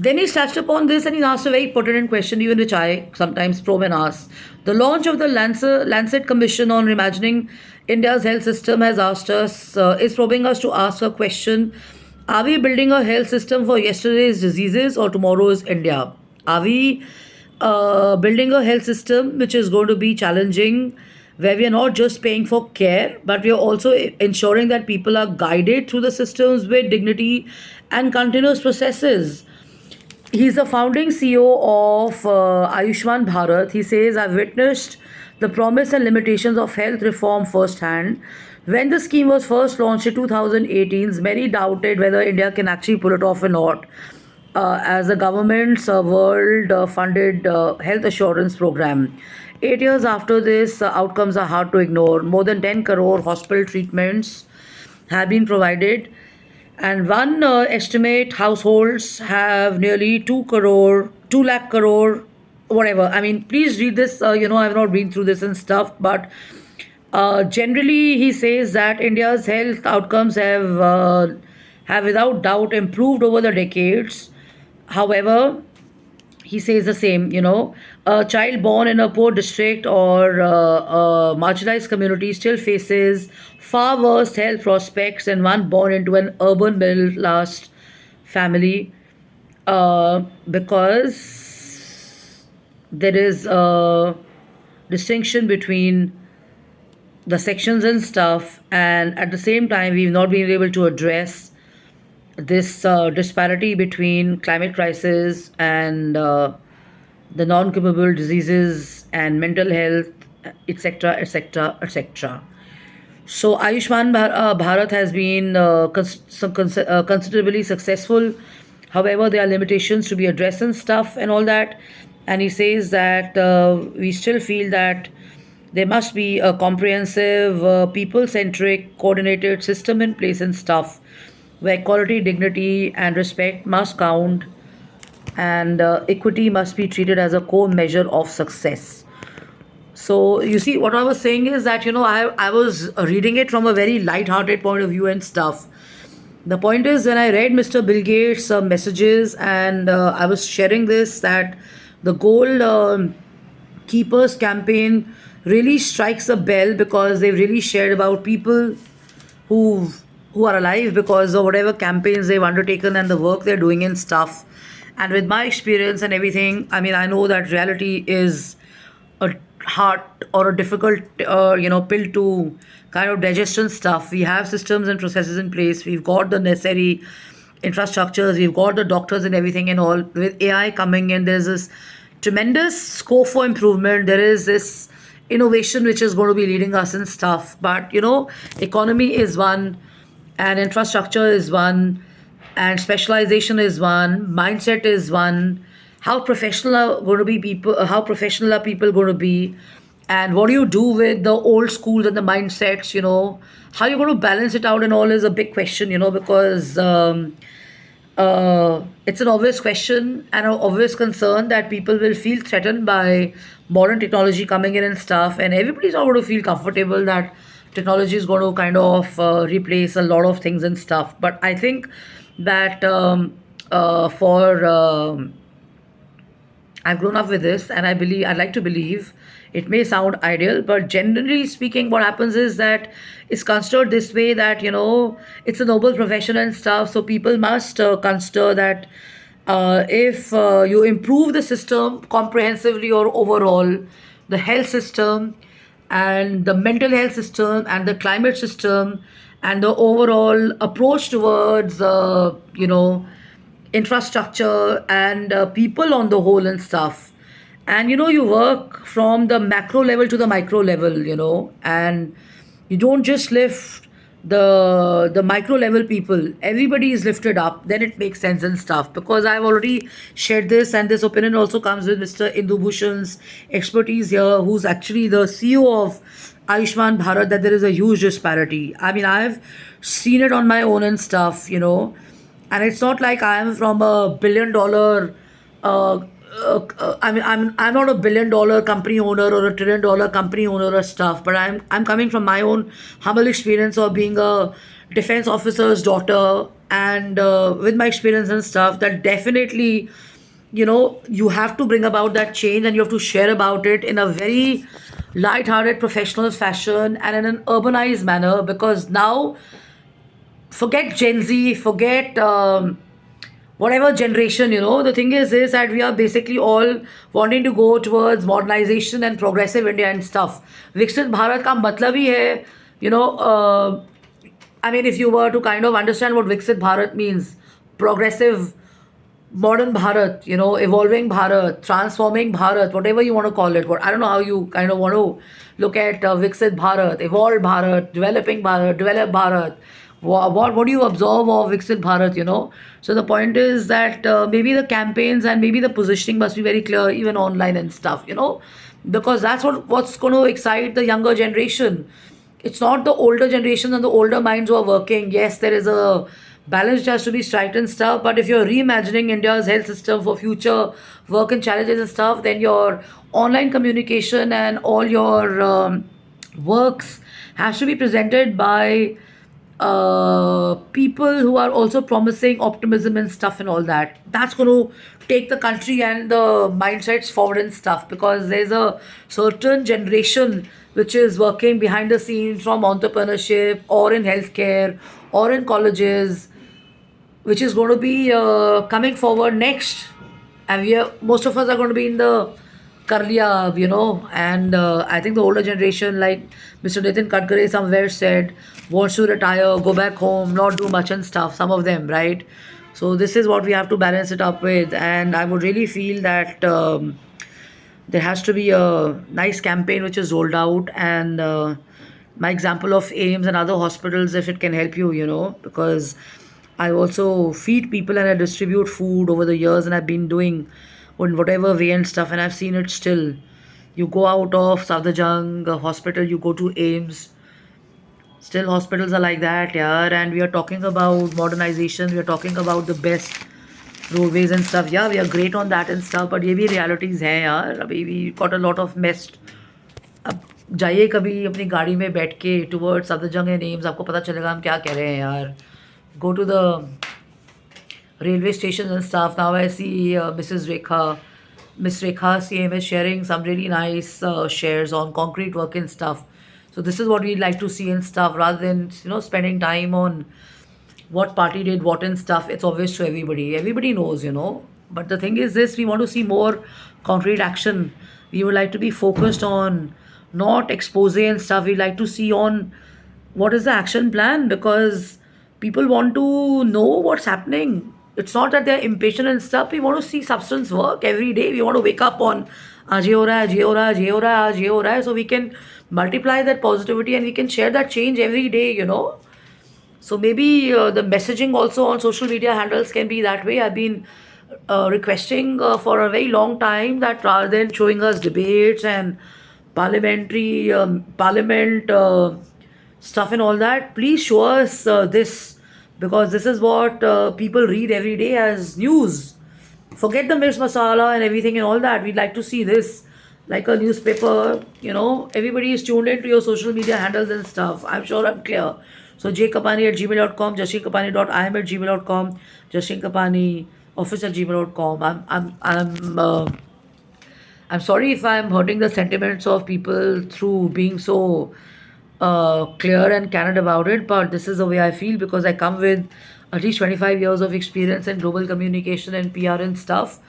Then he touched upon this and he asked a very pertinent question, even which I sometimes probe and ask. The launch of the Lancet Commission on Reimagining India's health system has asked us, is probing us to ask a question. Are we building a health system for yesterday's diseases or tomorrow's India? Are we building a health system which is going to be challenging, where we are not just paying for care, but we are also ensuring that people are guided through the systems with dignity and continuous processes? He's the founding CEO of Ayushman Bharat. He says, I've witnessed the promise and limitations of health reform firsthand. When the scheme was first launched in 2018, many doubted whether India can actually pull it off or not. As the government's world funded health assurance program. 8 years after this, outcomes are hard to ignore. More than 10 crore hospital treatments have been provided, and one estimate households have nearly 2 crore, 2 lakh crore, whatever. I mean, please read this. I've not been through this and stuff, but generally, he says that India's health outcomes have without doubt improved over the decades. However, he says the same, a child born in a poor district or a marginalized community still faces far worse health prospects than one born into an urban middle class family, because there is a distinction between the sections and stuff, and at the same time we've not been able to address this disparity between climate crisis and the non-curable diseases and mental health, etc., etc., etc. So Ayushman Bharat has been considerably successful. However, there are limitations to be addressed and stuff and all that. And he says that we still feel that there must be a comprehensive, people-centric, coordinated system in place and stuff, where quality, dignity, and respect must count, and equity must be treated as a core measure of success. So you see, what I was saying is that I was reading it from a very light-hearted point of view and stuff. The point is, when I read Mr. Bill Gates' messages, and I was sharing this, that the Gold Keepers campaign really strikes a bell, because they've really shared about people who who are alive because of whatever campaigns they've undertaken and the work they're doing and stuff. And with my experience and everything, I mean, I know that reality is a hard or a difficult, pill to kind of digest and stuff. We have systems and processes in place. We've got the necessary infrastructures. We've got the doctors and everything and all. With AI coming in, there's this tremendous scope for improvement. There is this innovation which is going to be leading us and stuff. But economy is one, and infrastructure is one, and specialization is one, mindset is one. How professional are going to be people? How professional are people going to be? And what do you do with the old schools and the mindsets? How you're going to balance it out and all is a big question. Because it's an obvious question and an obvious concern that people will feel threatened by modern technology coming in and stuff, and everybody's not going to feel comfortable that technology is going to kind of replace a lot of things and stuff. But I think that for I've grown up with this, and I'd like to believe it may sound ideal, but generally speaking, what happens is that it's considered this way, that it's a noble profession and stuff. So people must consider that if you improve the system comprehensively or overall, the health system and the mental health system and the climate system and the overall approach towards infrastructure and people on the whole and stuff, and you work from the macro level to the micro level, and you don't just lift the micro level people. Everybody is lifted up, then it makes sense and stuff. Because I've already shared this, and this opinion also comes with Mr. Indu Bhushan's expertise here, who's actually the CEO of Ayushman Bharat, that there is a huge disparity. I mean, I've seen it on my own and stuff, and it's not like I am from a billion-dollar. I mean, I'm not a billion-dollar company owner or a trillion-dollar company owner or stuff, but I'm coming from my own humble experience of being a defense officer's daughter, and with my experience and stuff, that definitely, you have to bring about that change, and you have to share about it in a very light-hearted, professional fashion and in an urbanized manner, because now, forget Gen Z, forget whatever generation, the thing is that we are basically all wanting to go towards modernization and progressive India and stuff. Viksit Bharat ka matlab hi hai, you know, I mean, if you were to kind of understand what Viksit Bharat means, progressive, modern Bharat, evolving Bharat, transforming Bharat, whatever you want to call it. What I don't know how you kind of want to look at Viksit Bharat, evolved Bharat, developing Bharat, developed Bharat. What do you observe of Viksit Bharat? So the point is that maybe the campaigns and maybe the positioning must be very clear, even online and stuff. Because that's what's going to excite the younger generation. It's not the older generation and the older minds who are working. Yes, there is a balance that has to be striked and stuff. But if you're reimagining India's health system for future work and challenges and stuff, then your online communication and all your works has to be presented by people who are also promising optimism and stuff and all that. That's going to take the country and the mindsets forward and stuff, because there's a certain generation which is working behind the scenes from entrepreneurship or in healthcare or in colleges, which is going to be coming forward next. And most of us are going to be in the Karliya, and I think the older generation, like Mr. Nitin Gadkari somewhere said, wants to retire, go back home, not do much and stuff, some of them, right? So this is what we have to balance it up with. And I would really feel that there has to be a nice campaign which is rolled out, and my example of AIMS and other hospitals, if it can help you, because I also feed people and I distribute food over the years, and I've been doing in whatever way and stuff, and I've seen it still. You go out of Safdarjung hospital, you go to AIMS, still hospitals are like that, yeah. And we are talking about modernization, we are talking about the best roadways and stuff. Yeah, we are great on that and stuff, but ये भी realities हैं यार. अभी we got a lot of messed. अब जाइए कभी अपनी गाड़ी में बैठ के टुवर्ड्स सफदरजंग एंड एम्स, आपको पता चलेगा हम क्या कह रहे हैं यार. Go to the railway stations and stuff. Now I see Miss Rekha CM is sharing some really nice shares on concrete work and stuff. So this is what we like to see and stuff, rather than spending time on what party did what and stuff. It's obvious to everybody. Everybody knows. But the thing is this: we want to see more concrete action. We would like to be focused on not expose and stuff. We like to see on what is the action plan, because people want to know what's happening. It's not that they're impatient and stuff. We want to see substance work every day. We want to wake up on आज ये हो रहा है, आज ये हो रहा है, आज ये हो रहा है, आज ये हो रहा है, so we can multiply that positivity and we can share that change every day. So maybe the messaging also on social media handles can be that way. I've been requesting for a very long time that rather than showing us debates and parliament stuff and all that, please show us this, because this is what people read every day as news. Forget the mirch masala and everything and all that. We'd like to see this like a newspaper. Everybody is tuned into your social media handles and stuff. I'm sure I'm clear. So jkapani@gmail.com, jashinkapani.im@gmail.com, jashinkapani office@gmail.com. I'm sorry if I'm hurting the sentiments of people through being so clear and candid about it, but this is the way I feel, because I come with at least 25 years of experience in global communication and PR and stuff.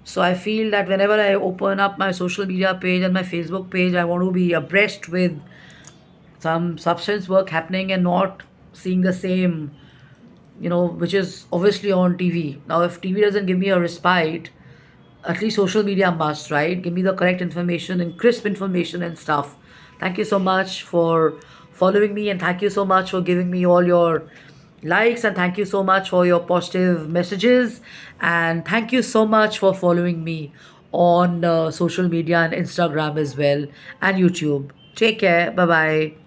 So I feel that whenever I open up my social media page and my Facebook page, I want to be abreast with some substance work happening and not seeing the same, which is obviously on TV. Now, if TV doesn't give me a respite, at least social media must, right? Give me the correct information and crisp information and stuff. Thank you so much for following me, and thank you so much for giving me all your likes, and thank you so much for your positive messages, and thank you so much for following me on social media and Instagram as well, and YouTube. Take care. Bye bye.